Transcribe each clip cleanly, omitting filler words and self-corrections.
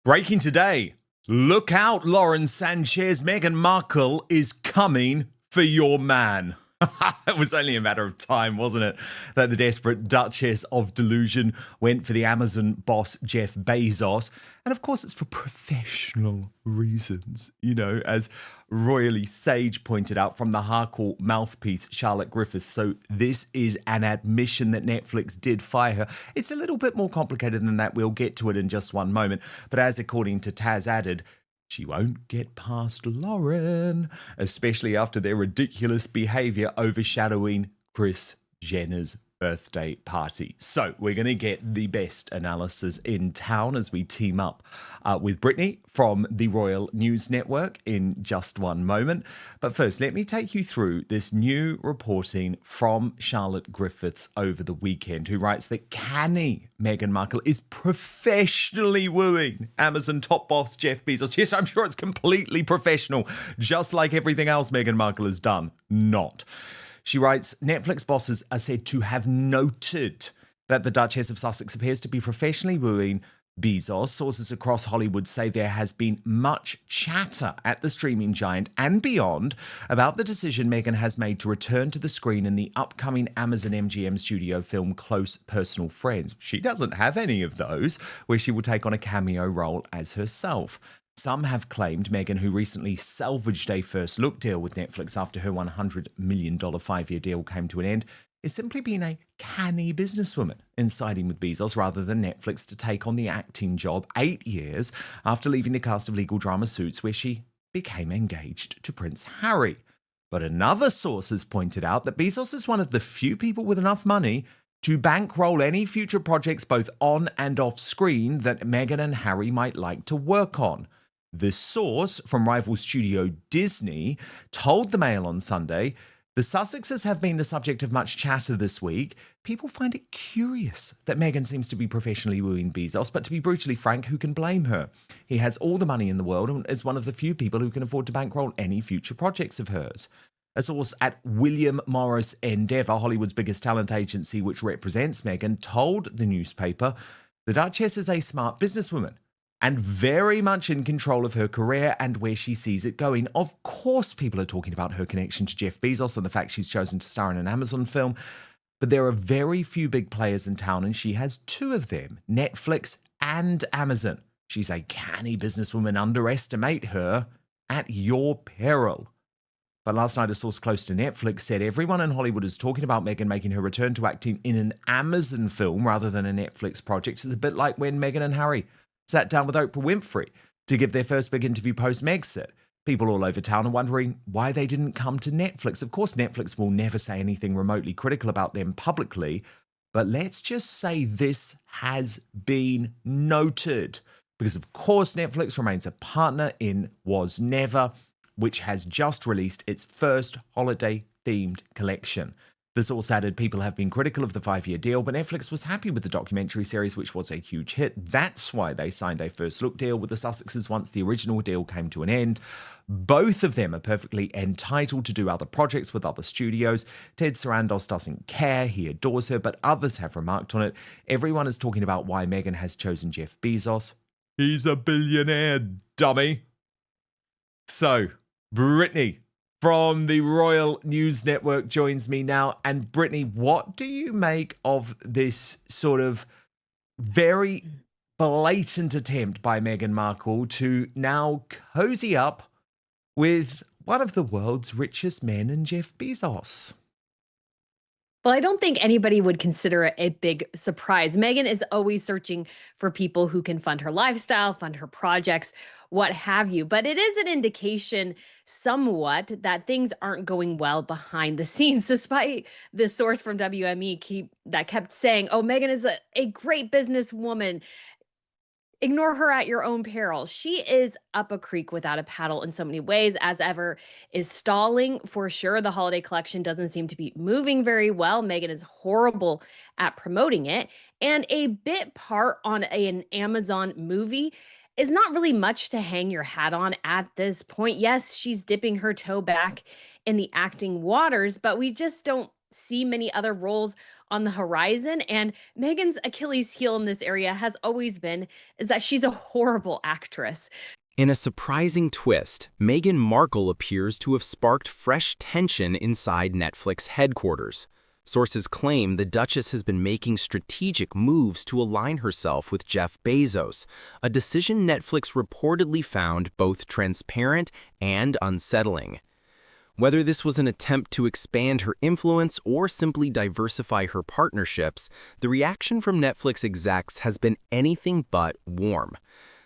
Breaking today. Look out, Lauren Sanchez. Meghan Markle is coming for your man. It was only a matter of time, wasn't it, that the desperate Duchess of Delusion went for the Amazon boss, Jeff Bezos. And of course, it's for professional reasons, as Royally Sage pointed out from the Harcourt mouthpiece, Charlotte Griffiths. So this is an admission that Netflix did fire her. It's a little bit more complicated than that. We'll get to it in just one moment. But as according to Taz added, she won't get past Lauren, especially after their ridiculous behavior overshadowing Kris Jenner's birthday party. So we're going to get the best analysis in town as we team up with Brittany from the Royal News Network in just one moment. But first, let me take you through this new reporting from Charlotte Griffiths over the weekend, who writes that canny Meghan Markle is professionally wooing Amazon top boss Jeff Bezos. Yes, I'm sure it's completely professional, just like everything else Meghan Markle has done. Not. She writes, Netflix bosses are said to have noted that the Duchess of Sussex appears to be professionally wooing Bezos. Sources across Hollywood say there has been much chatter at the streaming giant and beyond about the decision Meghan has made to return to the screen in the upcoming Amazon MGM studio film Close Personal Friends. She doesn't have any of those, where she will take on a cameo role as herself. Some have claimed Meghan, who recently salvaged a first look deal with Netflix after her $100 million 5-year deal came to an end, is simply being a canny businesswoman in siding with Bezos rather than Netflix to take on the acting job 8 years after leaving the cast of legal drama Suits, where she became engaged to Prince Harry. But another source has pointed out that Bezos is one of the few people with enough money to bankroll any future projects both on and off screen that Meghan and Harry might like to work on. The source from rival studio Disney told the Mail on Sunday, the Sussexes have been the subject of much chatter this week. People find it curious that Meghan seems to be professionally wooing Bezos, but to be brutally frank, who can blame her? He has all the money in the world and is one of the few people who can afford to bankroll any future projects of hers. A source at William Morris Endeavour, Hollywood's biggest talent agency which represents Meghan, told the newspaper the Duchess is a smart businesswoman and very much in control of her career and where she sees it going. Of course, people are talking about her connection to Jeff Bezos and the fact she's chosen to star in an Amazon film, but there are very few big players in town, and she has two of them, Netflix and Amazon. She's a canny businesswoman. Underestimate her at your peril. But last night, a source close to Netflix said everyone in Hollywood is talking about Meghan making her return to acting in an Amazon film rather than a Netflix project. It's a bit like when Meghan and Harry sat down with Oprah Winfrey to give their first big interview post-Megxit. People all over town are wondering why they didn't come to Netflix. Of course, Netflix will never say anything remotely critical about them publicly, but let's just say this has been noted. Because, of course, Netflix remains a partner in Was Never, which has just released its first holiday-themed collection. The source added people have been critical of the 5-year deal, but Netflix was happy with the documentary series, which was a huge hit. That's why they signed a first look deal with the Sussexes once the original deal came to an end. Both of them are perfectly entitled to do other projects with other studios. Ted Sarandos doesn't care, he adores her, but others have remarked on it. Everyone is talking about why Meghan has chosen Jeff Bezos. He's a billionaire, dummy. So, Brittany from the Royal News Network joins me now. And Brittany, what do you make of this sort of very blatant attempt by Meghan Markle to now cozy up with one of the world's richest men and Jeff Bezos? Well, I don't think anybody would consider it a big surprise. Meghan is always searching for people who can fund her lifestyle, fund her projects, what have you. But it is an indication somewhat that things aren't going well behind the scenes, despite the source from WME that kept saying, oh, Meghan is a great businesswoman. Ignore her at your own peril. She is up a creek without a paddle in so many ways, as ever, is stalling for sure. The holiday collection doesn't seem to be moving very well. Meghan is horrible at promoting it. And a bit part on an Amazon movie is not really much to hang your hat on at this point. Yes, she's dipping her toe back in the acting waters, but we just don't see many other roles on the horizon. And Meghan's Achilles heel in this area has always been is that she's a horrible actress. In a surprising twist, Meghan Markle appears to have sparked fresh tension inside Netflix headquarters. Sources claim the Duchess has been making strategic moves to align herself with Jeff Bezos, a decision Netflix reportedly found both transparent and unsettling. Whether this was an attempt to expand her influence or simply diversify her partnerships, the reaction from Netflix execs has been anything but warm.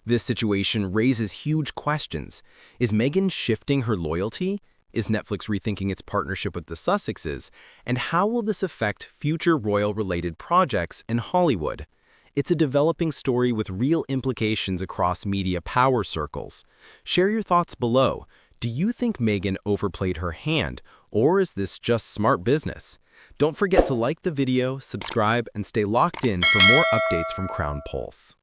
This situation raises huge questions. Is Meghan shifting her loyalty? Is Netflix rethinking its partnership with the Sussexes? And how will this affect future royal-related projects in Hollywood? It's a developing story with real implications across media power circles. Share your thoughts below. Do you think Meghan overplayed her hand, or is this just smart business? Don't forget to like the video, subscribe, and stay locked in for more updates from CrownPulse.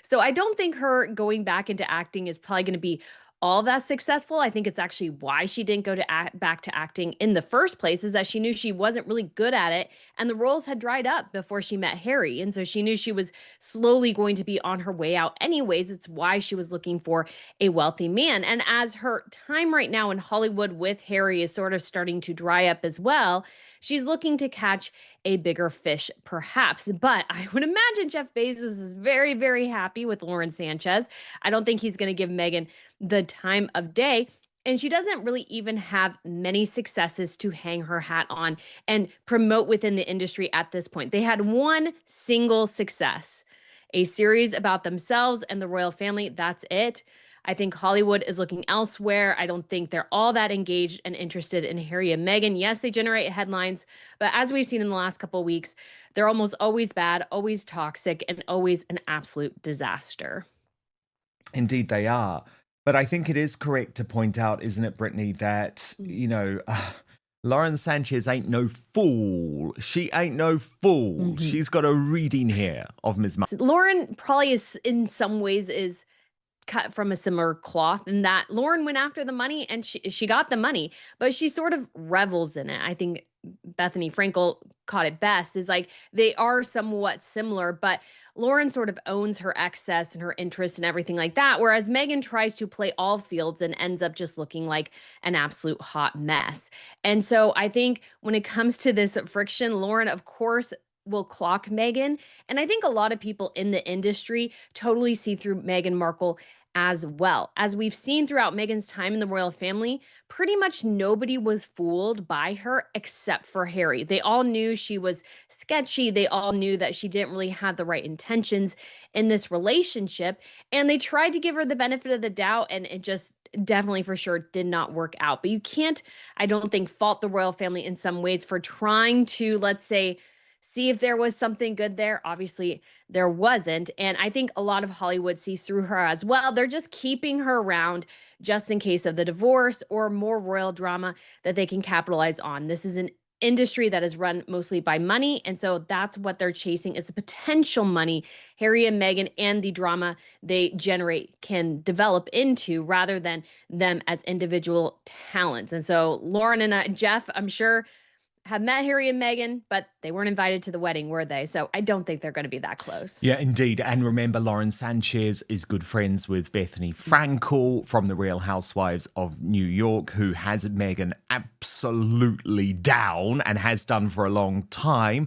So I don't think her going back into acting is probably going to be all that successful. I think it's actually why she didn't go to back to acting in the first place is that she knew she wasn't really good at it and the roles had dried up before she met Harry. And so she knew she was slowly going to be on her way out anyways. It's why she was looking for a wealthy man. And as her time right now in Hollywood with Harry is sort of starting to dry up as well, she's looking to catch a bigger fish, perhaps. But I would imagine Jeff Bezos is very, very happy with Lauren Sanchez. I don't think he's going to give Meghan the time of day. And she doesn't really even have many successes to hang her hat on and promote within the industry at this point. They had one single success, a series about themselves and the royal family. That's it. I think Hollywood is looking elsewhere. I don't think they're all that engaged and interested in Harry and Meghan. Yes, they generate headlines, but as we've seen in the last couple of weeks, they're almost always bad, always toxic, and always an absolute disaster. Indeed, they are. But I think it is correct to point out, isn't it, Brittany, that, Lauren Sanchez ain't no fool. She ain't no fool. She's got a reading here of Ms. Markle. Lauren probably is, in some ways, is cut from a similar cloth in that Lauren went after the money and she got the money, but she sort of revels in it. I think Bethany Frankel caught it best is like they are somewhat similar, but Lauren sort of owns her excess and her interest and everything like that. Whereas Meghan tries to play all fields and ends up just looking like an absolute hot mess. And so I think when it comes to this friction, Lauren, of course, will clock Meghan. And I think a lot of people in the industry totally see through Meghan Markle as well. As we've seen throughout Meghan's time in the royal family, pretty much nobody was fooled by her except for Harry. They all knew she was sketchy. They all knew that she didn't really have the right intentions in this relationship. And they tried to give her the benefit of the doubt, and it just definitely for sure did not work out. But you can't, I don't think, fault the royal family in some ways for trying to, let's say, see if there was something good there. Obviously, there wasn't. And I think a lot of Hollywood sees through her as well. They're just keeping her around just in case of the divorce or more royal drama that they can capitalize on. This is an industry that is run mostly by money. And so that's what they're chasing is the potential money Harry and Meghan and the drama they generate can develop into rather than them as individual talents. And so Lauren and Jeff, I'm sure, have met Harry and Meghan, but they weren't invited to the wedding, were they? So I don't think they're going to be that close. Yeah, indeed. And remember, Lauren Sanchez is good friends with Bethany Frankel from the Real Housewives of New York, who has Meghan absolutely down and has done for a long time.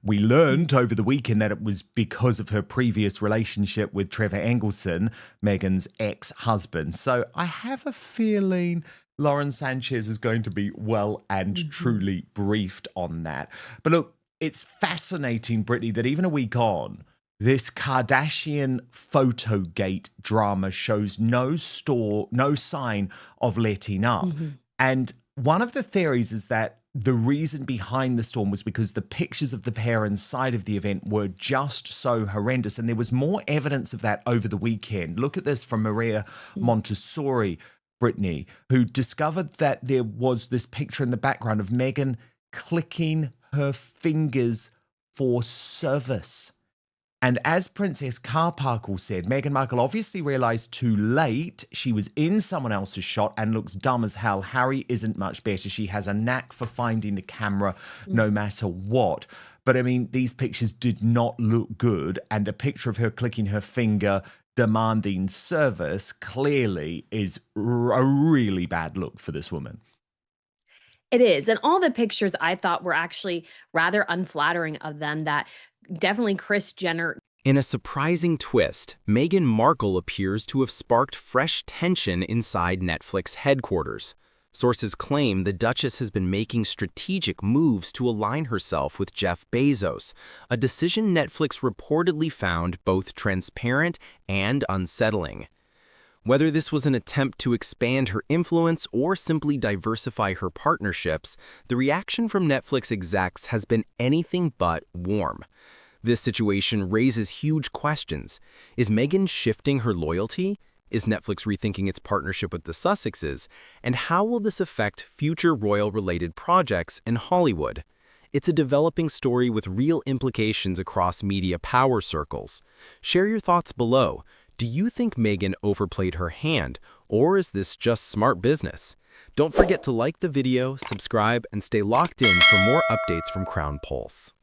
We learned over the weekend that it was because of her previous relationship with Trevor Engelson, Meghan's ex-husband. So I have a feeling Lauren Sanchez is going to be well and truly briefed on that. But look, it's fascinating, Brittany, that even a week on, this Kardashian Photogate drama shows no sign of letting up. And one of the theories is that the reason behind the storm was because the pictures of the pair inside of the event were just so horrendous. And there was more evidence of that over the weekend. Look at this from Maria Montessori, Brittany, who discovered that there was this picture in the background of Meghan clicking her fingers for service. And as Princess Carparkle said, Meghan Markle obviously realized too late she was in someone else's shot and looks dumb as hell. Harry isn't much better. She has a knack for finding the camera no matter what. But I mean, these pictures did not look good. And a picture of her clicking her finger, demanding service, clearly is a really bad look for this woman. It is. And all the pictures I thought were actually rather unflattering of them that definitely Kris Jenner. In a surprising twist, Meghan Markle appears to have sparked fresh tension inside Netflix headquarters. Sources claim the Duchess has been making strategic moves to align herself with Jeff Bezos, a decision Netflix reportedly found both transparent and unsettling. Whether this was an attempt to expand her influence or simply diversify her partnerships, the reaction from Netflix execs has been anything but warm. This situation raises huge questions. Is Meghan shifting her loyalty? Is Netflix rethinking its partnership with the Sussexes? And how will this affect future royal-related projects in Hollywood? It's a developing story with real implications across media power circles. Share your thoughts below. Do you think Meghan overplayed her hand, or is this just smart business? Don't forget to like the video, subscribe, and stay locked in for more updates from CrownPulse.